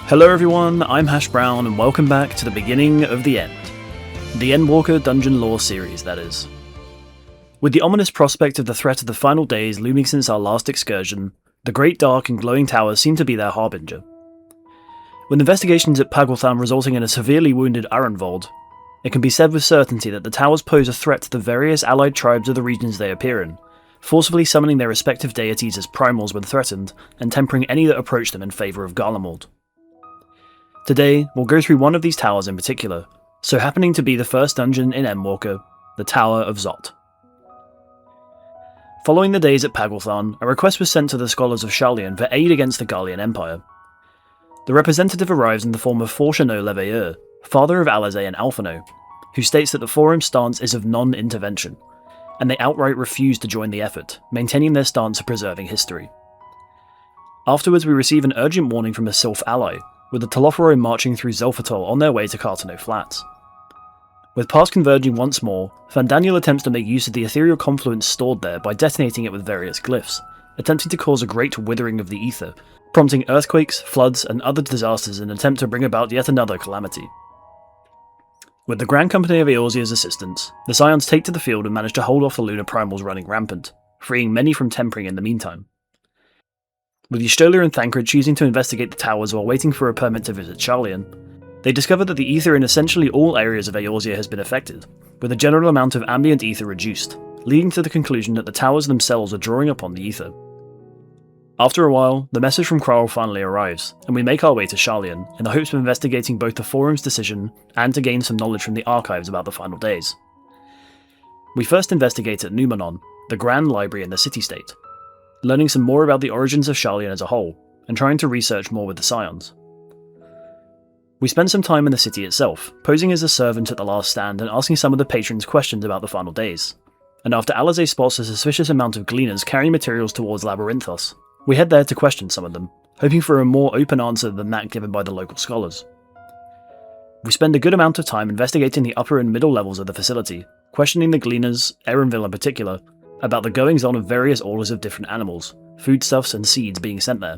Hello everyone, I'm Hash Brown and welcome back to the beginning of the end. The Endwalker Dungeon Lore series, that is. With the ominous prospect of the threat of the final days looming since our last excursion, the great dark and glowing towers seem to be their harbinger. With investigations at Pagwaltham resulting in a severely wounded Arenvold, it can be said with certainty that the towers pose a threat to the various allied tribes of the regions they appear in, forcibly summoning their respective deities as primals when threatened, and tempering any that approach them in favour of Garlemald. Today, we'll go through one of these towers in particular, so happening to be the first dungeon in Endwalker, the Tower of Zot. Following the days at Pagwaltham, a request was sent to the scholars of Sharlayan for aid against the Garlean Empire. The representative arrives in the form of Fourchenault l'Eveilleur, father of Alizé and Alphinaud, who states that the forum's stance is of non-intervention, and they outright refuse to join the effort, maintaining their stance of preserving history. Afterwards we receive an urgent warning from a Sylph ally, with the Telophoroi marching through Zelphatol on their way to Cartaneau Flats. With paths converging once more, Fandaniel attempts to make use of the ethereal confluence stored there by detonating it with various glyphs, attempting to cause a great withering of the ether, prompting earthquakes, floods, and other disasters in an attempt to bring about yet another calamity. With the Grand Company of Eorzea's assistance, the Scions take to the field and manage to hold off the lunar primals running rampant, freeing many from tempering in the meantime. With Y'shtola and Thancred choosing to investigate the towers while waiting for a permit to visit Sharlayan, they discover that the ether in essentially all areas of Eorzea has been affected, with the general amount of ambient ether reduced, leading to the conclusion that the towers themselves are drawing upon the ether. After a while, the message from Krarl finally arrives, and we make our way to Sharlayan in the hopes of investigating both the forum's decision and to gain some knowledge from the archives about the final days. We first investigate at Numenon, the Grand Library in the city-state, learning some more about the origins of Sharlayan as a whole, and trying to research more with the Scions. We spend some time in the city itself, posing as a servant at the last stand and asking some of the patrons questions about the final days, and after Alizé spots a suspicious amount of gleaners carrying materials towards Labyrinthos, we head there to question some of them, hoping for a more open answer than that given by the local scholars. We spend a good amount of time investigating the upper and middle levels of the facility, questioning the gleaners, Erenville in particular, about the goings-on of various orders of different animals, foodstuffs and seeds being sent there.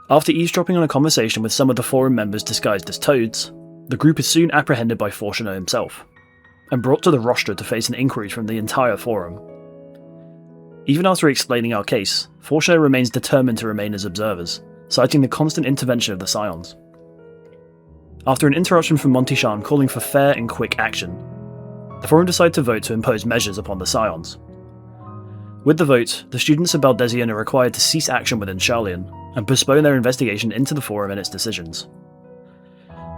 After eavesdropping on a conversation with some of the forum members disguised as toads, the group is soon apprehended by Fourchenault himself, and brought to the rostra to face an inquiry from the entire forum. Even after explaining our case, Fourchenault remains determined to remain as observers, citing the constant intervention of the Scions. After an interruption from Montichan calling for fair and quick action, the forum decide to vote to impose measures upon the Scions. With the vote, the students of Baldesion are required to cease action within Sharlayan, and postpone their investigation into the forum and its decisions.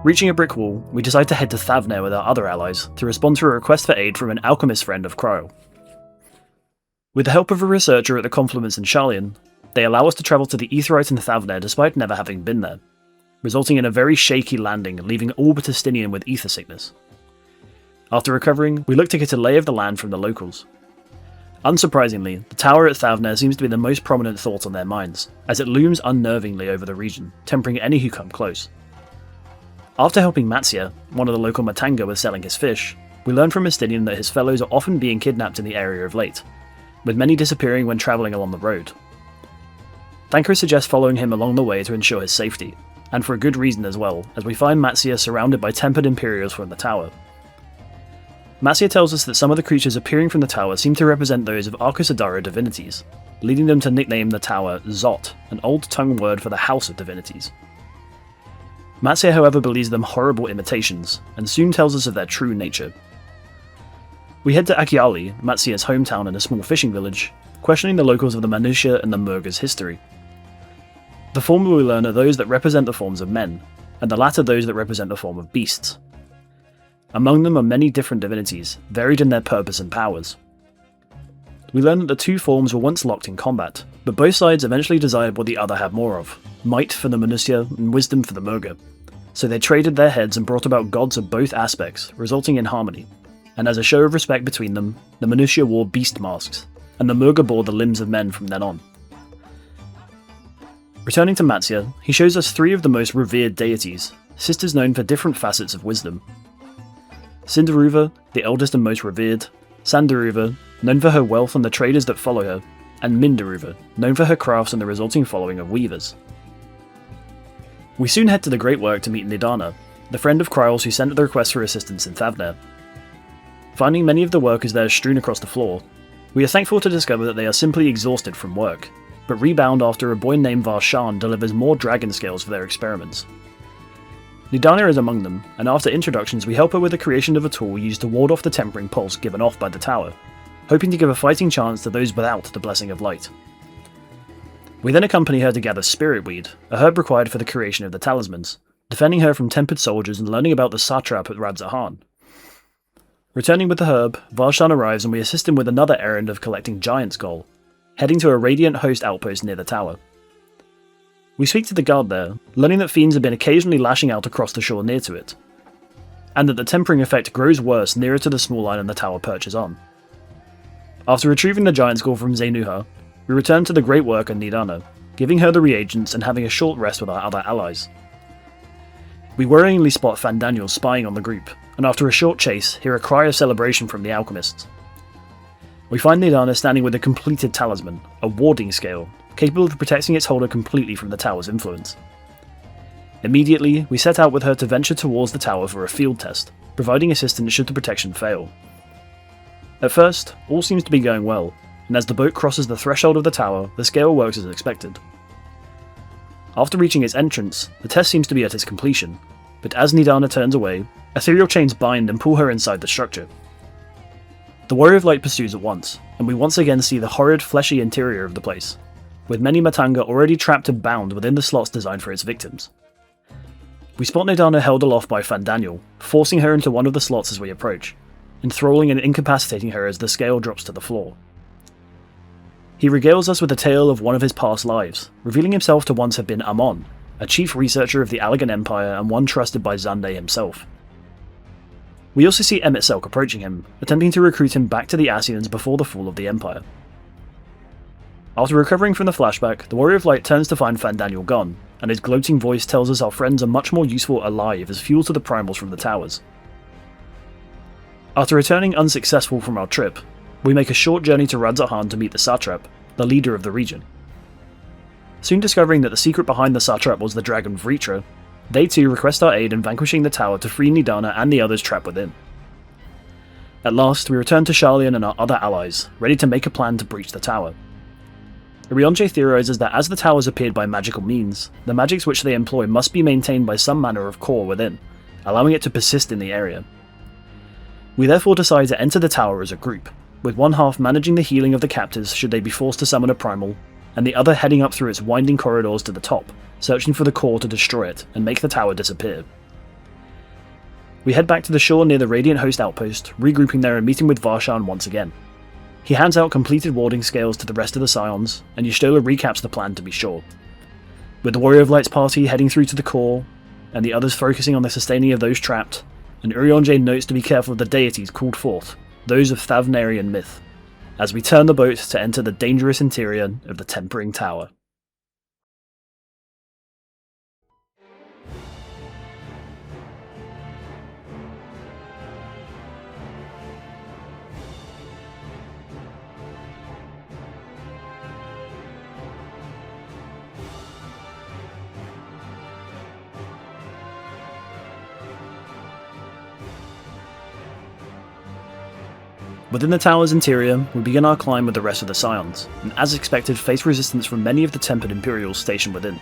Reaching a brick wall, we decide to head to Thavnair with our other allies to respond to a request for aid from an alchemist friend of Krarl. With the help of a researcher at the Confluence in Sharlayan, they allow us to travel to the Aetheryte in Thavnair despite never having been there, resulting in a very shaky landing, leaving all but Estinian with ether sickness. After recovering, we look to get a lay of the land from the locals. Unsurprisingly, the tower at Thavnair seems to be the most prominent thought on their minds, as it looms unnervingly over the region, tempering any who come close. After helping Manusya, one of the local Matanga, with selling his fish, we learn from Estinian that his fellows are often being kidnapped in the area of late, with many disappearing when travelling along the road. Thancred suggests following him along the way to ensure his safety, and for a good reason as well, as we find Manusya surrounded by tempered Imperials from the tower. Manusya tells us that some of the creatures appearing from the tower seem to represent those of Arcosadara divinities, leading them to nickname the tower Zot, an old tongue word for the House of Divinities. Manusya, however, believes them horrible imitations, and soon tells us of their true nature. We head to Akiali, Manusya's hometown and a small fishing village, questioning the locals of the Manusya and the Murga's history. The former we learn are those that represent the forms of men, and the latter those that represent the form of beasts. Among them are many different divinities, varied in their purpose and powers. We learn that the two forms were once locked in combat, but both sides eventually decided what the other had more of, might for the Manusya and wisdom for the Murga, so they traded their heads and brought about gods of both aspects, resulting in harmony, and as a show of respect between them, the Manusya wore beast masks, and the Murga bore the limbs of men from then on. Returning to Manusya, he shows us three of the most revered deities, sisters known for different facets of wisdom. Sindaruva, the eldest and most revered, Sandaruva, known for her wealth and the traders that follow her, and Mindaruva, known for her crafts and the resulting following of weavers. We soon head to the Great Work to meet Nidhana, the friend of Kryle's who sent the request for assistance in Thavnair. Finding many of the workers there strewn across the floor, we are thankful to discover that they are simply exhausted from work, but rebound after a boy named Varshan delivers more dragon scales for their experiments. Nidhana is among them, and after introductions we help her with the creation of a tool used to ward off the tempering pulse given off by the tower, hoping to give a fighting chance to those without the Blessing of Light. We then accompany her to gather Spirit Weed, a herb required for the creation of the talismans, defending her from tempered soldiers and learning about the satrap at Radzahan. Returning with the herb, Varshan arrives and we assist him with another errand of collecting Giant Skull, heading to a Radiant Host outpost near the tower. We speak to the guard there, learning that fiends have been occasionally lashing out across the shore near to it, and that the tempering effect grows worse nearer to the small island the tower perches on. After retrieving the Giant Skull from Zenuha, we return to the Great Worker Nidhana, giving her the reagents and having a short rest with our other allies. We worryingly spot Fandaniel spying on the group, and after a short chase, hear a cry of celebration from the alchemists. We find Nidhana standing with a completed talisman, a warding scale, capable of protecting its holder completely from the tower's influence. Immediately, we set out with her to venture towards the tower for a field test, providing assistance should the protection fail. At first, all seems to be going well, and as the boat crosses the threshold of the tower, the scale works as expected. After reaching its entrance, the test seems to be at its completion, but as Nidhana turns away, ethereal chains bind and pull her inside the structure. The Warrior of Light pursues at once, and we once again see the horrid fleshy interior of the place, with many Matanga already trapped and bound within the slots designed for its victims. We spot Nidhana held aloft by Fandaniel, forcing her into one of the slots as we approach, enthralling and incapacitating her as the scale drops to the floor. He regales us with a tale of one of his past lives, revealing himself to once have been Amon, a chief researcher of the Allagan Empire and one trusted by Xande himself. We also see Emet-Selch approaching him, attempting to recruit him back to the Ascians before the fall of the Empire. After recovering from the flashback, the Warrior of Light turns to find Fandaniel gone, and his gloating voice tells us our friends are much more useful alive as fuel to the primals from the towers. After returning unsuccessful from our trip, we make a short journey to Radzahan to meet the satrap, the leader of the region. Soon discovering that the secret behind the satrap was the dragon Vritra, they too request our aid in vanquishing the tower to free Nidhana and the others trapped within. At last, we return to Sharlayan and our other allies, ready to make a plan to breach the tower. Urianger theorizes that as the towers appeared by magical means, the magics which they employ must be maintained by some manner of core within, allowing it to persist in the area. We therefore decide to enter the tower as a group, with one half managing the healing of the captives should they be forced to summon a primal, and the other heading up through its winding corridors to the top, searching for the core to destroy it and make the tower disappear. We head back to the shore near the Radiant Host outpost, regrouping there and meeting with Varshan once again. He hands out completed warding scales to the rest of the Scions, and Y'shtola recaps the plan to be sure. With the Warrior of Light's party heading through to the core, and the others focusing on the sustaining of those trapped, and Urianger notes to be careful of the deities called forth, those of Thavnairian myth, as we turn the boat to enter the dangerous interior of the Tempering Tower. Within the tower's interior, we begin our climb with the rest of the Scions, and as expected face resistance from many of the tempered Imperials stationed within.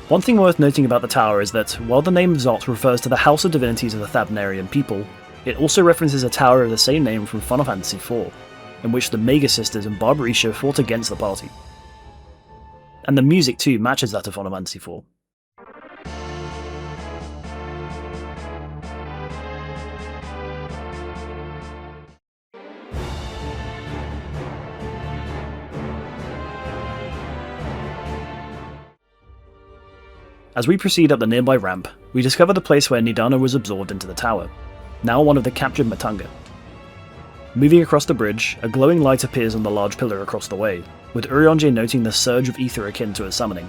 One thing worth noting about the tower is that, while the name Zot refers to the House of Divinities of the Thavnairian people, it also references a tower of the same name from Final Fantasy IV, in which the Mega Sisters and Barbarisha fought against the party. And the music too matches that of Final Fantasy IV. As we proceed up the nearby ramp, we discover the place where Nidhana was absorbed into the tower, now one of the captured Matanga. Moving across the bridge, a glowing light appears on the large pillar across the way, with Urianger noting the surge of ether akin to a summoning.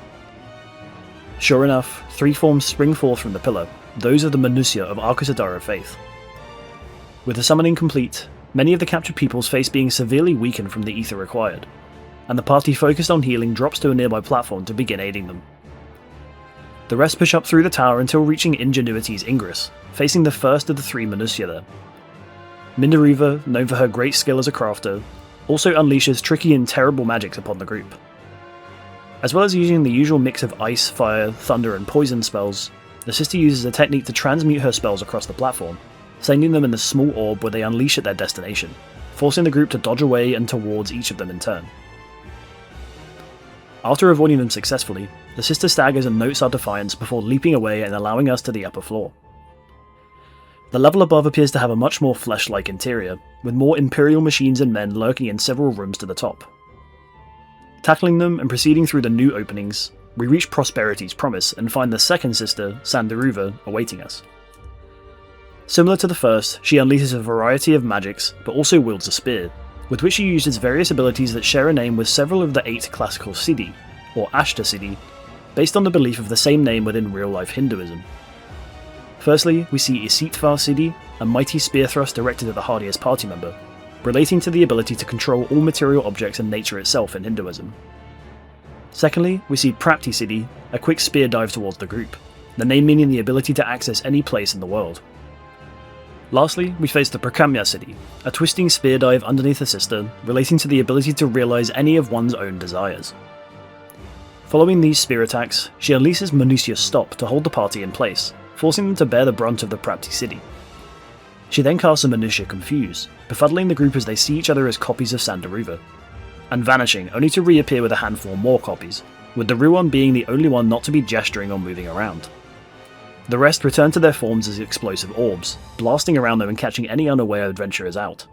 Sure enough, three forms spring forth from the pillar, those of the Manusya of Arkosadara faith. With the summoning complete, many of the captured people's face being severely weakened from the ether required, and the party focused on healing drops to a nearby platform to begin aiding them. The rest push up through the tower until reaching Ingenuity's Ingress, facing the first of the 3 Manusya there. Mindaruva, known for her great skill as a crafter, also unleashes tricky and terrible magics upon the group. As well as using the usual mix of ice, fire, thunder and poison spells, the sister uses a technique to transmute her spells across the platform, sending them in the small orb where they unleash at their destination, forcing the group to dodge away and towards each of them in turn. After avoiding them successfully, the sister staggers and notes our defiance before leaping away and allowing us to the upper floor. The level above appears to have a much more flesh-like interior, with more Imperial machines and men lurking in several rooms to the top. Tackling them and proceeding through the new openings, we reach Prosperity's Promise and find the second sister, Sandaruva, awaiting us. Similar to the first, she unleashes a variety of magics, but also wields a spear, with which she uses various abilities that share a name with several of the 8 classical Siddhi, or Ashta Siddhi, based on the belief of the same name within real-life Hinduism. Firstly, we see Isitvar Siddhi, a mighty spear thrust directed at the hardiest party member, relating to the ability to control all material objects and nature itself in Hinduism. Secondly, we see Prapti Siddhi, a quick spear dive towards the group, the name meaning the ability to access any place in the world. Lastly, we face the Prakamya Siddhi, a twisting spear dive underneath the sister, relating to the ability to realize any of one's own desires. Following these spear attacks, she unleashes Manusya's Stop to hold the party in place, forcing them to bear the brunt of the Prapti Siddhi. She then casts a Manusya Confuse, befuddling the group as they see each other as copies of Sandaruva, and vanishing only to reappear with a handful more copies, with the Ruon being the only one not to be gesturing or moving around. The rest return to their forms as explosive orbs, blasting around them and catching any unaware adventurers out.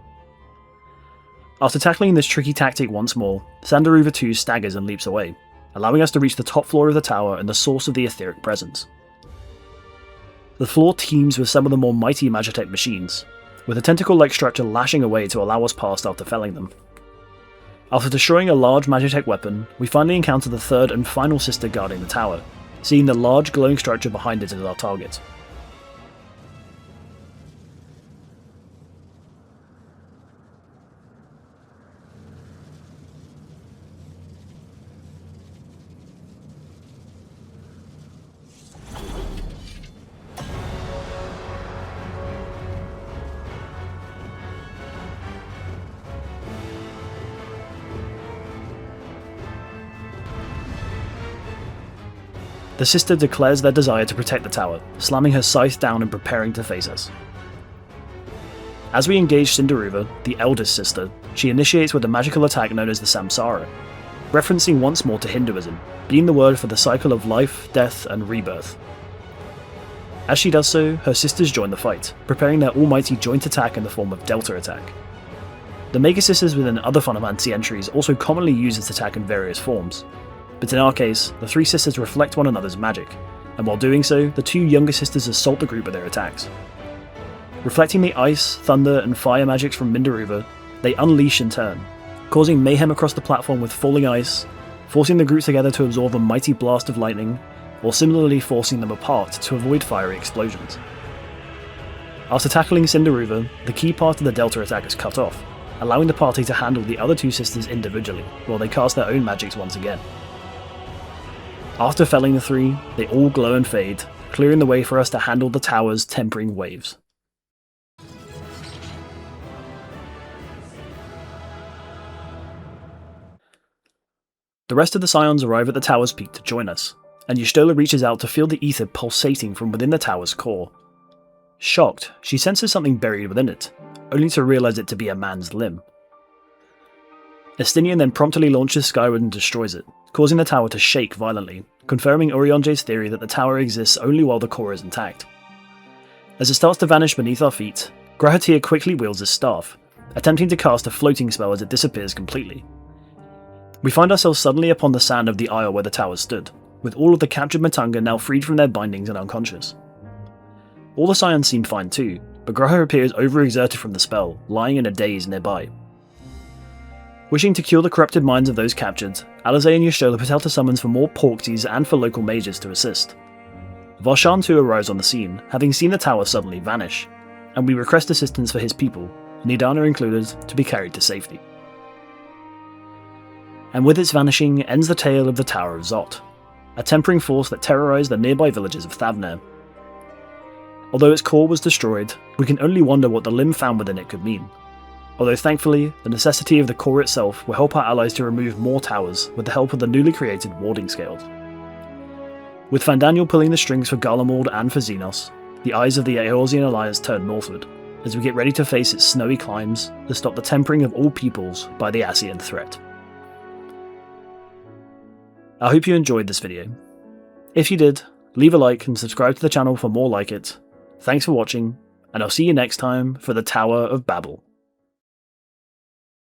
After tackling this tricky tactic once more, Sandaruva 2 staggers and leaps away, allowing us to reach the top floor of the tower and the source of the etheric presence. The floor teems with some of the more mighty Magitech machines, with a tentacle-like structure lashing away to allow us past after felling them. After destroying a large Magitech weapon, we finally encounter the third and final sister guarding the tower, seeing the large glowing structure behind it as our target. The sister declares their desire to protect the tower, slamming her scythe down and preparing to face us. As we engage Sandaruva, the eldest sister, she initiates with a magical attack known as the Samsara, referencing once more to Hinduism, being the word for the cycle of life, death, and rebirth. As she does so, her sisters join the fight, preparing their almighty joint attack in the form of Delta attack. The Mega Sisters within other Phonomancy entries also commonly use this attack in various forms, but in our case, the 3 sisters reflect one another's magic, and while doing so, the 2 younger sisters assault the group with their attacks. Reflecting the ice, thunder, and fire magics from Mindaruva, they unleash in turn, causing mayhem across the platform with falling ice, forcing the group together to absorb a mighty blast of lightning, or similarly forcing them apart to avoid fiery explosions. After tackling Sandaruva, the key part of the Delta attack is cut off, allowing the party to handle the other 2 sisters individually, while they cast their own magics once again. After felling the 3, they all glow and fade, clearing the way for us to handle the tower's tempering waves. The rest of the Scions arrive at the tower's peak to join us, and Y'shtola reaches out to feel the ether pulsating from within the tower's core. Shocked, she senses something buried within it, only to realise it to be a man's limb. Estinian then promptly launches skyward and destroys it, causing the tower to shake violently, confirming Orionje's theory that the tower exists only while the core is intact. As it starts to vanish beneath our feet, Grahatir quickly wields his staff, attempting to cast a floating spell as it disappears completely. We find ourselves suddenly upon the sand of the isle where the tower stood, with all of the captured Matunga now freed from their bindings and unconscious. All the Scions seem fine too, but Graha appears overexerted from the spell, lying in a daze nearby. Wishing to cure the corrupted minds of those captured, Alizé and Y'shtola put out a summons for more Porksies and for local mages to assist. Varshan too arrives on the scene, having seen the tower suddenly vanish, and we request assistance for his people, Nidhana included, to be carried to safety. And with its vanishing ends the tale of the Tower of Zot. a tempering force that terrorised the nearby villages of Thavnair. Although its core was destroyed, we can only wonder what the limb found within it could mean. Although thankfully, the necessity of the core itself will help our allies to remove more towers with the help of the newly created warding scales. With Fandaniel pulling the strings for Garlemald and for Xenos, the eyes of the Eorzean Alliance turn northward, as we get ready to face its snowy climbs to stop the tempering of all peoples by the Ascian threat. I hope you enjoyed this video. If you did, leave a like and subscribe to the channel for more like it. Thanks for watching, and I'll see you next time for the Tower of Babel.